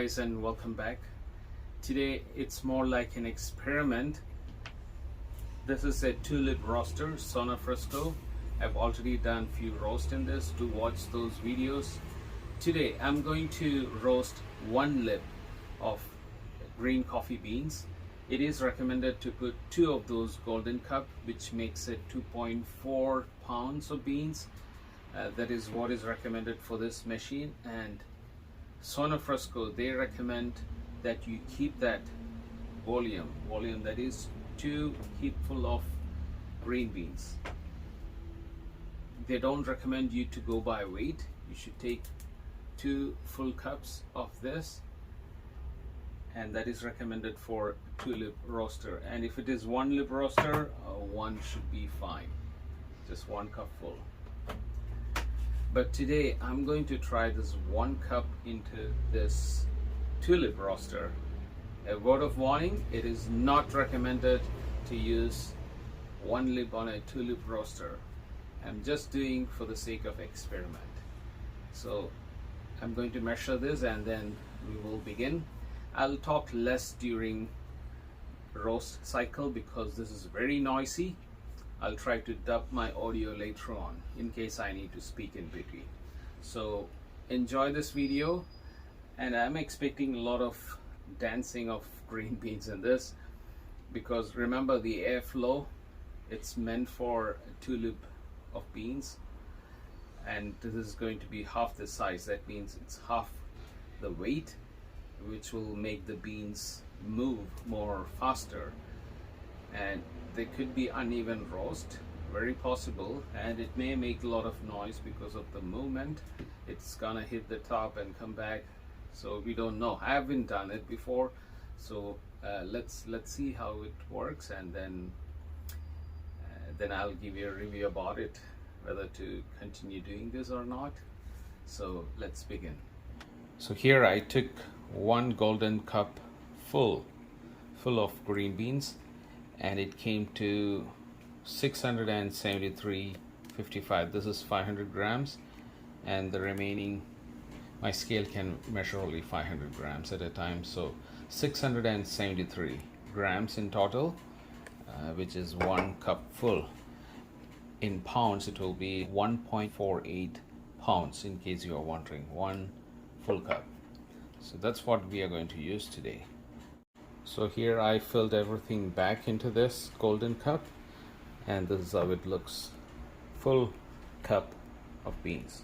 guys, and welcome back. Today it's more like an experiment. This is a tulip roaster, Sonofresco. I've already done few roasts in this. Do watch those videos. Today I'm going to roast 1 lip of green coffee beans. It is recommended to put 2 of those golden cup, which makes it 2.4 pounds of beans. That is what is recommended for this machine. And Sonofresco, they recommend that you keep that volume that is 2 heapful of green beans. They don't recommend you to go by weight. You should take 2 full cups of this, and that is recommended for tulip roaster. And if it is 1 lip roaster, 1 should be fine, just 1 cup full. But today I'm going to try this 1 cup into this tulip roaster. A word of warning, it is not recommended to use 1 lip on a tulip roaster. I'm just doing for the sake of experiment. So I'm going to measure this and then we will begin. I'll talk less during roast cycle because this is very noisy. I'll try to dub my audio later on in case I need to speak in between. So enjoy this video, and I'm expecting a lot of dancing of green beans in this, because remember the airflow, it's meant for a tulip of beans, and this is going to be half the size. That means it's half the weight, which will make the beans move more faster, and there could be uneven roast, very possible, and it may make a lot of noise because of the movement. It's gonna hit the top and come back, so we don't know. I haven't done it before, so let's see how it works, and then I'll give you a review about it, whether to continue doing this or not. So let's begin. So here I took 1 golden cup full of green beans, and it came to 673.55. this is 500 grams, and the remaining, my scale can measure only 500 grams at a time, so 673 grams in total, which is 1 cup full. In pounds it will be 1.48 pounds, in case you are wondering, 1 full cup. So that's what we are going to use today. So here I filled everything back into this golden cup, and this is how it looks. Full cup of beans.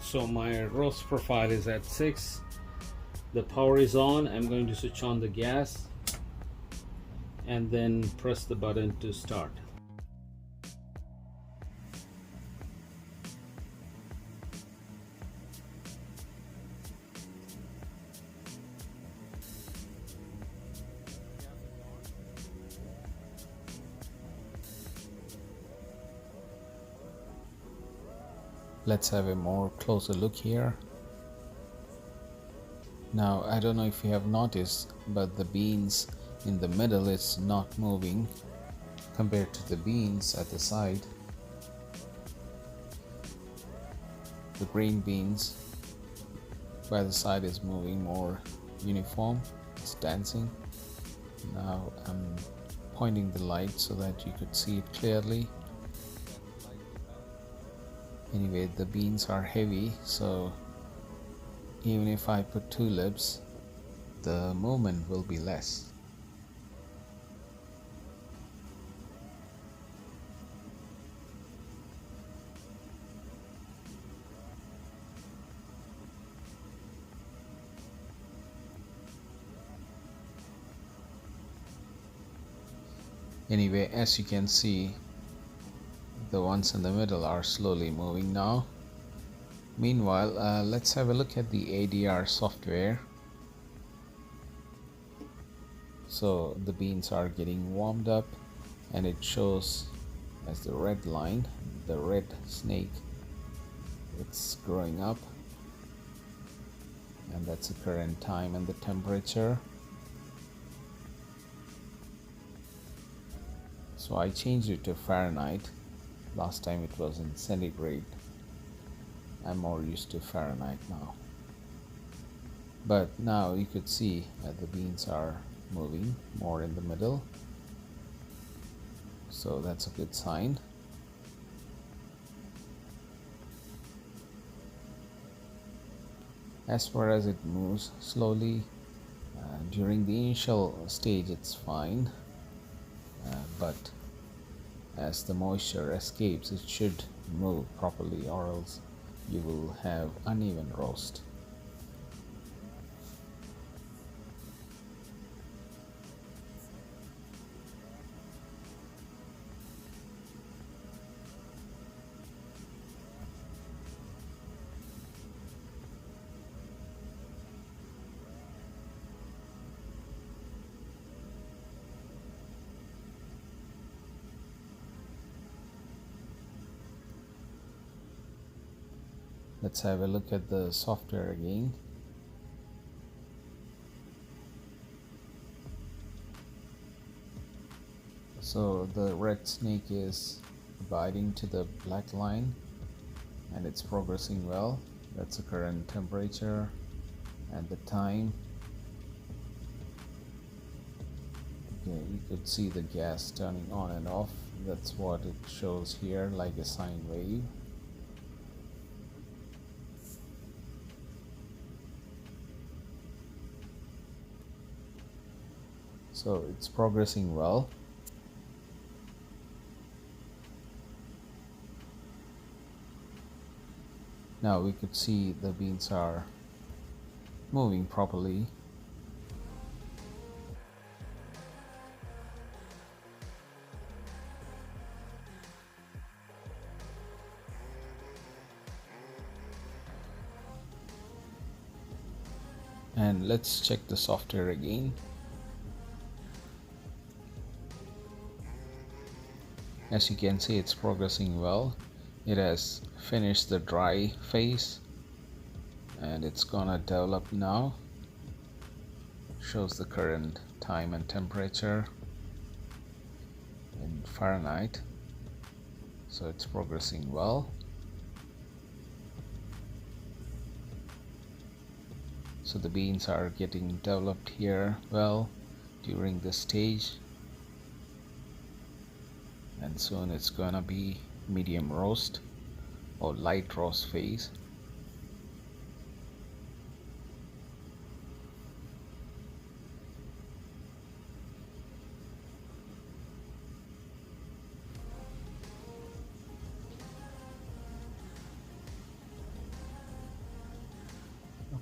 So my roast profile is at 6. The power is on. I'm going to switch on the gas and then press the button to start. Let's have a more closer look here. Now I don't know if you have noticed, but the beans in the middle is not moving compared to the beans at the side. The green beans by the side is moving more uniform, it's dancing. Now I'm pointing the light so that you could see it clearly. Anyway, the beans are heavy, so even if I put 2 lips, the movement will be less. Anyway, as you can see, the ones in the middle are slowly moving now. Meanwhile, let's have a look at the ADR software. So the beans are getting warmed up and it shows as the red line, the red snake. It's growing up, and that's the current time and the temperature. So I changed it to Fahrenheit. Last time it was in centigrade. I'm more used to Fahrenheit now. But now you could see that the beans are moving more in the middle. So that's a good sign. As far as it moves slowly, during the initial stage it's fine, but as the moisture escapes it should move properly, or else you will have uneven roast. Let's have a look at the software again. So the red snake is biting to the black line and it's progressing well. That's the current temperature and the time. Okay, you could see the gas turning on and off. That's what it shows here, like a sine wave. So it's progressing well. Now we could see the beans are moving properly. And let's check the software again. As you can see, it's progressing well. It has finished the dry phase and it's gonna develop now. Shows the current time and temperature in Fahrenheit. So it's progressing well. So the beans are getting developed here well during this stage, and soon it's gonna be medium roast or light roast phase.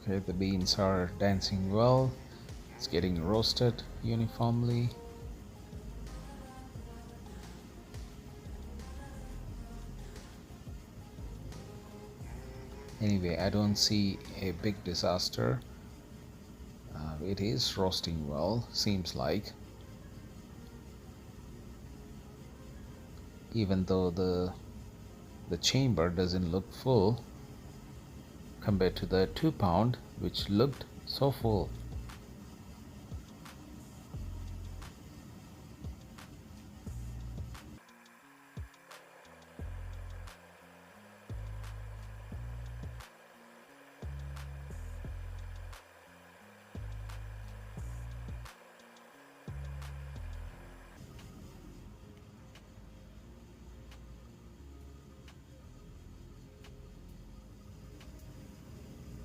Okay, the beans are dancing well. It's getting roasted uniformly. Anyway, I don't see a big disaster. It is roasting well, seems like. Even though the chamber doesn't look full compared to the 2 pound, which looked so full.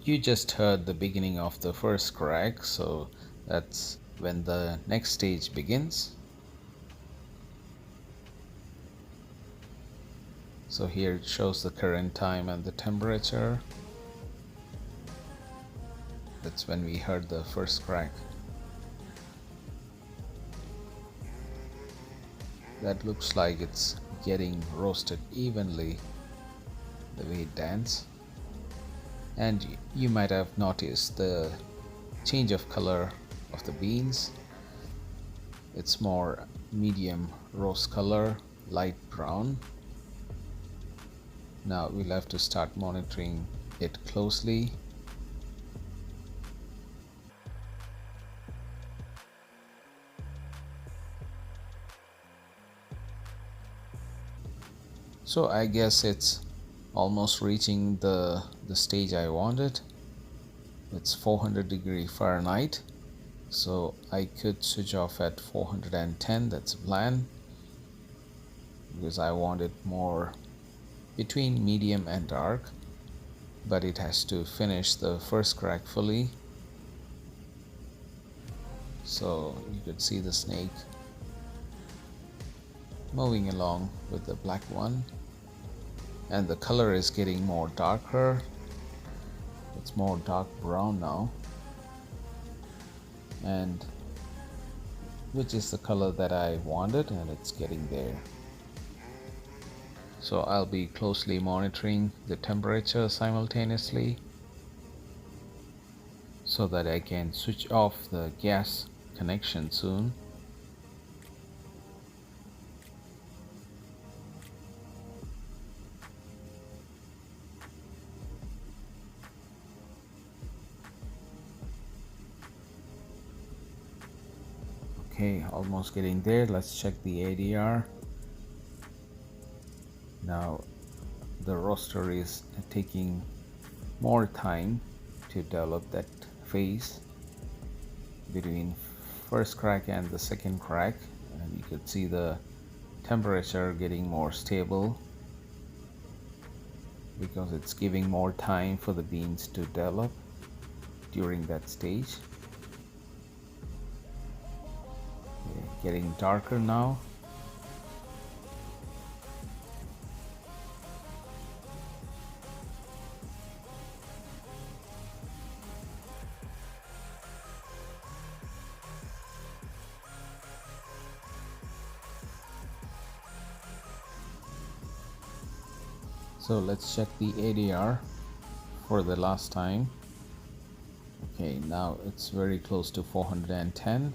You just heard the beginning of the first crack, so that's when the next stage begins. So here it shows the current time and the temperature. That's when we heard the first crack. that looks like it's getting roasted evenly the way it dance. And you might have noticed the change of color of the beans. It's more medium roast color, light brown. Now we'll have to start monitoring it closely. So I guess it's almost reaching the stage I wanted. It's 400 Fahrenheit, so I could switch off at 410. That's a plan, because I want it more between medium and dark, but it has to finish the first crack fully. So you could see the snake moving along with the black one, and the color is getting more darker. It's more dark brown now, and which is the color that I wanted, and it's getting there. So I'll be closely monitoring the temperature simultaneously so that I can switch off the gas connection soon. Okay, almost getting there. Let's check the ADR. Now the roaster is taking more time to develop that phase between first crack and the second crack, and you could see the temperature getting more stable because it's giving more time for the beans to develop during that stage. Okay, getting darker now. So let's check the ADR for the last time. Okay, now it's very close to 410,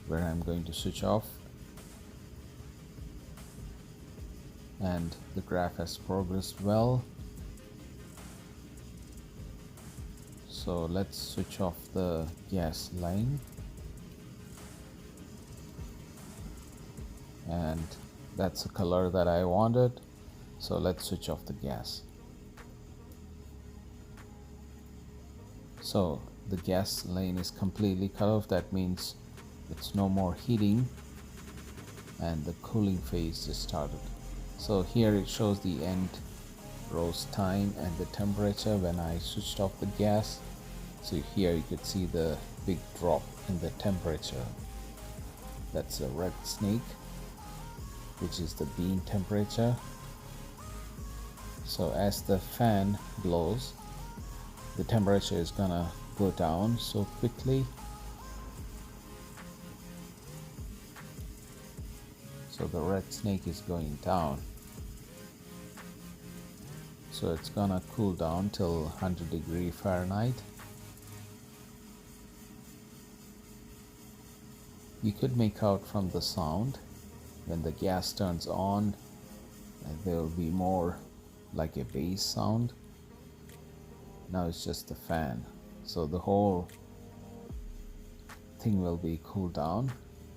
where I'm going to switch off, and the graph has progressed well. So let's switch off the gas line, and that's the color that I wanted. So let's switch off the gas. So the gas lane is completely cut off. That means it's no more heating, and the cooling phase just started. So here it shows the end roast time and the temperature when I switched off the gas. So here you could see the big drop in the temperature. That's a red snake, which is the bean temperature. So as the fan blows, the temperature is gonna go down so quickly. So the red snake is going down. So it's gonna cool down till 100 Fahrenheit. You could make out from the sound when the gas turns on, there will be more like a bass sound. Now it's just the fan, so the whole thing will be cooled down,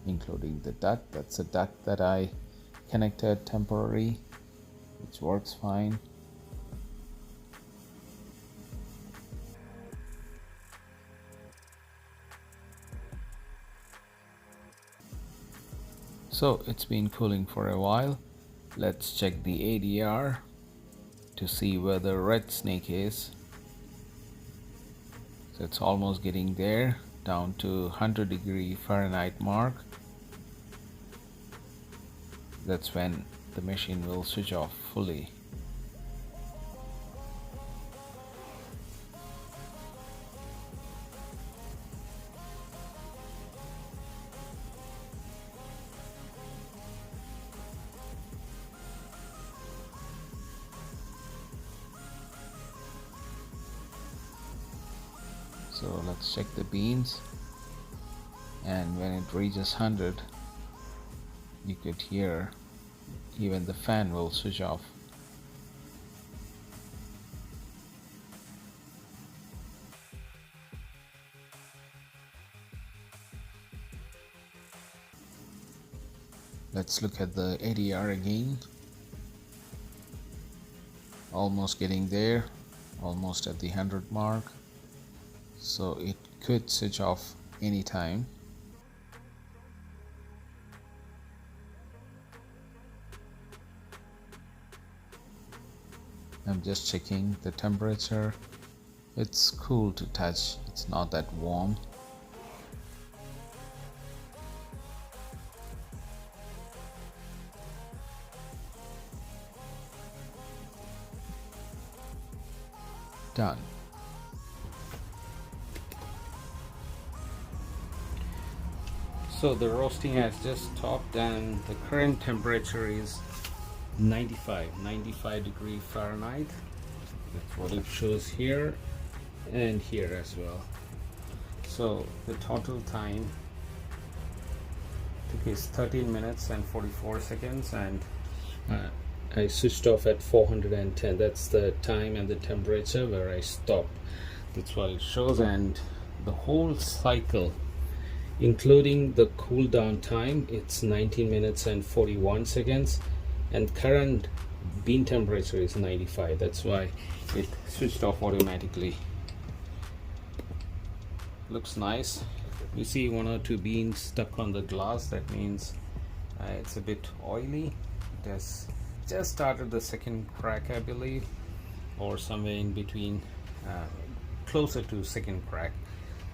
including the duct. That's a duct that I connected temporary, which works fine. So it's been cooling for a while. Let's check the ADR to see where the red snake is. So it's almost getting there, down to 100 Fahrenheit mark. That's when the machine will switch off fully. So let's check the beans, and when it reaches 100, you could hear even the fan will switch off. Let's look at the ADR again. Almost getting there, almost at the 100 mark, so it could switch off anytime. I'm just checking the temperature. It's cool to touch, it's not that warm. Done. So the roasting has just stopped and the current temperature is 95 degree Fahrenheit. That's what it shows here and here as well. So the total time is 13 minutes and 44 seconds, and I switched off at 410. That's the time and the temperature where I stopped. That's what it shows, and the whole cycle including the cool down time, it's 19 minutes and 41 seconds, and current bean temperature is 95. That's why it switched off automatically. Looks nice. You see one or two beans stuck on the glass. That means it's a bit oily. It has just started the second crack, I believe, or somewhere in between, closer to second crack.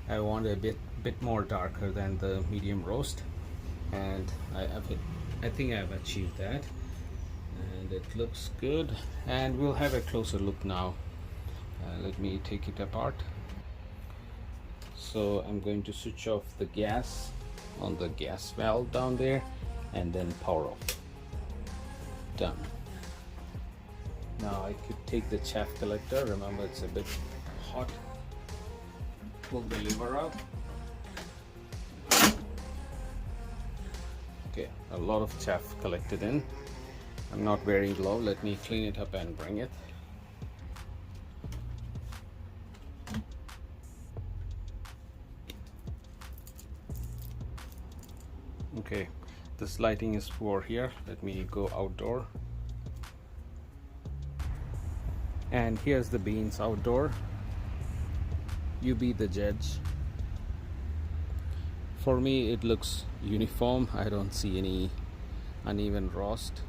I want a bit more darker than the medium roast, and I think I've achieved that, and it looks good. And we'll have a closer look now. Let me take it apart. So I'm going to switch off the gas on the gas valve down there and then power off. Done. Now I could take the chaff collector. Remember, it's a bit hot. Pull the lever out. Okay, a lot of chaff collected in. I'm not wearing glove. Let me clean it up and bring it. Okay, this lighting is poor here. Let me go outdoor. And here's the beans outdoor. You be the judge. For me, it looks uniform. I don't see any uneven roast.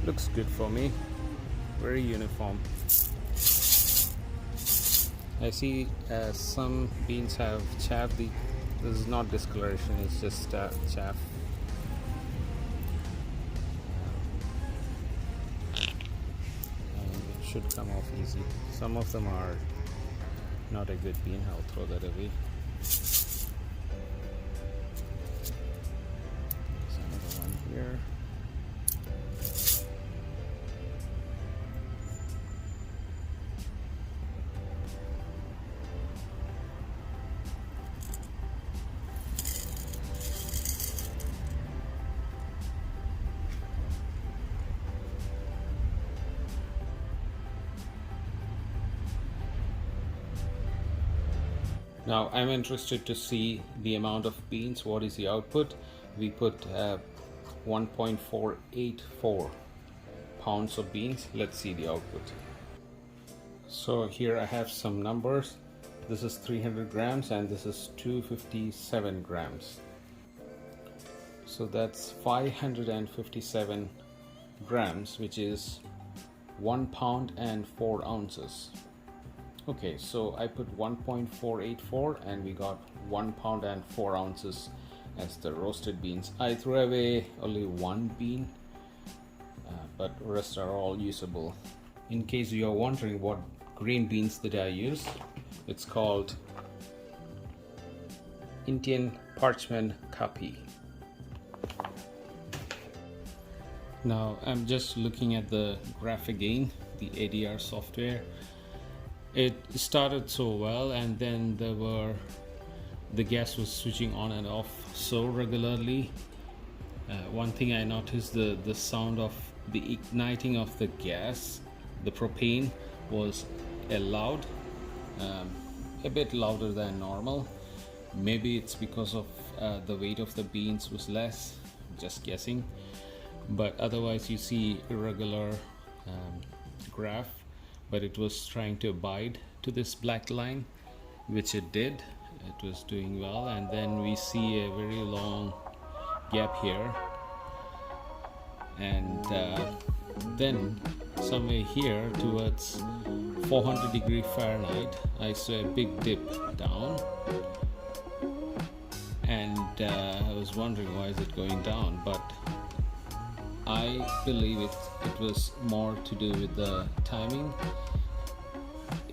Looks good for me. Very uniform. I see some beans have chaff. This is not discoloration, it's just chaff. And it should come off easy. Some of them are not a good bean. I'll throw that away. There's another one here. Now I'm interested to see the amount of beans. What is the output? We put 1.484 pounds of beans. Let's see the output. So here I have some numbers. This is 300 grams and this is 257 grams. So that's 557 grams, which is 1 pound and 4 ounces. Okay, so I put 1.484 and we got 1 pound and 4 ounces as the roasted beans. I threw away only one bean, but rest are all usable. In case you are wondering what green beans that I use. It's called Indian Parchment Kapi. Now I'm just looking at the graph again, the ADR software. It started so well, and then the gas was switching on and off so regularly. One thing I noticed, the sound of the igniting of the gas, the propane, was loud, a bit louder than normal. Maybe it's because of the weight of the beans was less, just guessing. But otherwise you see irregular graph, but it was trying to abide to this black line, which it did. It was doing well, and then we see a very long gap here, and then somewhere here towards 400°F I saw a big dip down, and I was wondering why is it going down, but I believe it was more to do with the timing.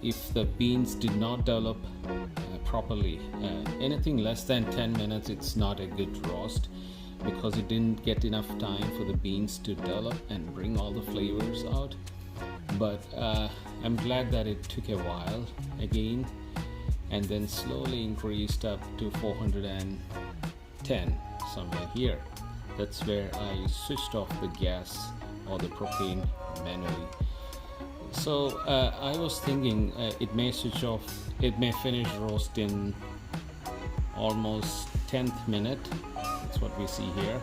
If the beans did not develop properly, anything less than 10 minutes, it's not a good roast, because it didn't get enough time for the beans to develop and bring all the flavors out. But I'm glad that it took a while again, and then slowly increased up to 410 somewhere here. That's where I switched off the gas or the propane manually. So I was thinking it may switch off, it may finish roast in almost 10th minute. That's what we see here.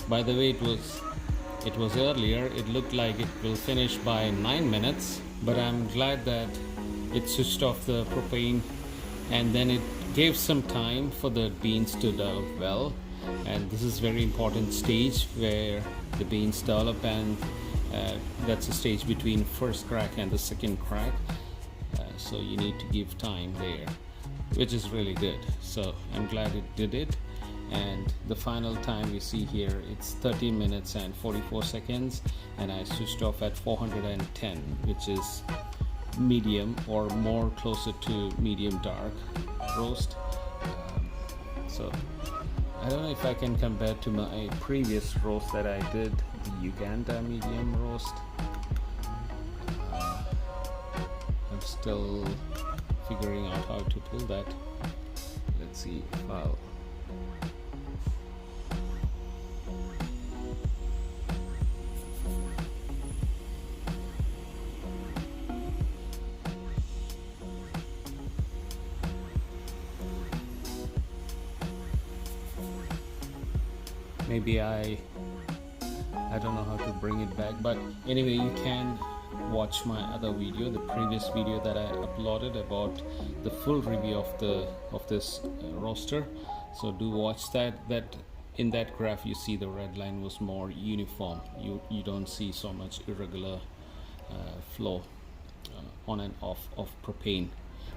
By the way, it was earlier, it looked like it will finish by 9 minutes, but I'm glad that it switched off the propane, and then it gave some time for the beans to develop well. And this is very important stage where the beans develop, and that's a stage between first crack and the second crack, so you need to give time there, which is really good. So I'm glad it did it. And the final time we see here, it's 13 minutes and 44 seconds, and I switched off at 410, which is medium or more closer to medium dark roast. So I don't know if I can compare to my previous roast that I did, the Uganda medium roast. I'm still figuring out how to pull that. Let's see if I'll... Maybe I don't know how to bring it back, but anyway, you can watch my other video, the previous video that I uploaded about the full review of this roaster. So do watch that. That in that graph you see the red line was more uniform. You don't see so much irregular flow on and off of propane.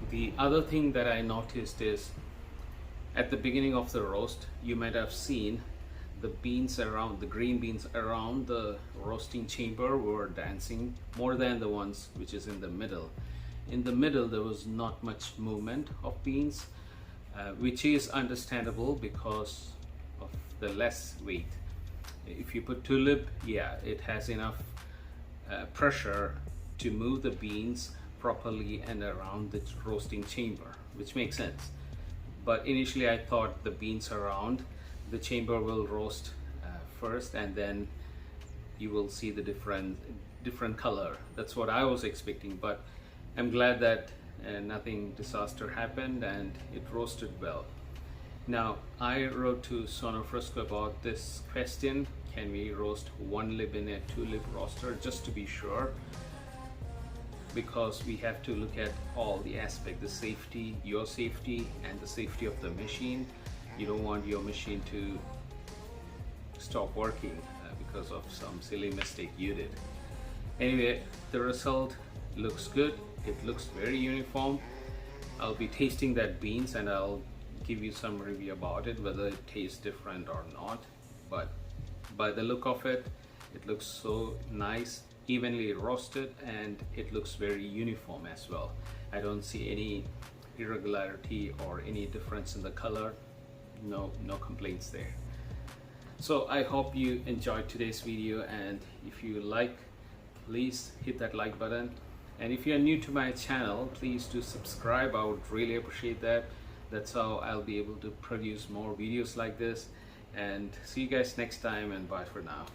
The other thing that I noticed is at the beginning of the roast, you might have seen the beans around, the green beans around the roasting chamber were dancing more than the ones which is in the middle. In the middle there was not much movement of beans, which is understandable because of the less weight. If you put tulip, yeah, it has enough pressure to move the beans properly and around the roasting chamber, which makes sense. But initially I thought the beans around the chamber will roast first, and then you will see the different color. That's what I was expecting, but I'm glad that nothing disaster happened and it roasted well. Now I wrote to Sonofresco about this question: can we roast one lip in a two-lip roaster, just to be sure, because we have to look at all the aspects, the safety, your safety, and the safety of the machine. You don't want your machine to stop working because of some silly mistake you did. Anyway, the result looks good. It looks very uniform. I'll be tasting that beans and I'll give you some review about it, whether it tastes different or not. But by the look of it, it looks so nice, evenly roasted, and it looks very uniform as well. I don't see any irregularity or any difference in the color. No complaints there. So I hope you enjoyed today's video, and if you like, please hit that like button, and if you are new to my channel, please do subscribe. I would really appreciate that. That's how I'll be able to produce more videos like this. And see you guys next time, and bye for now.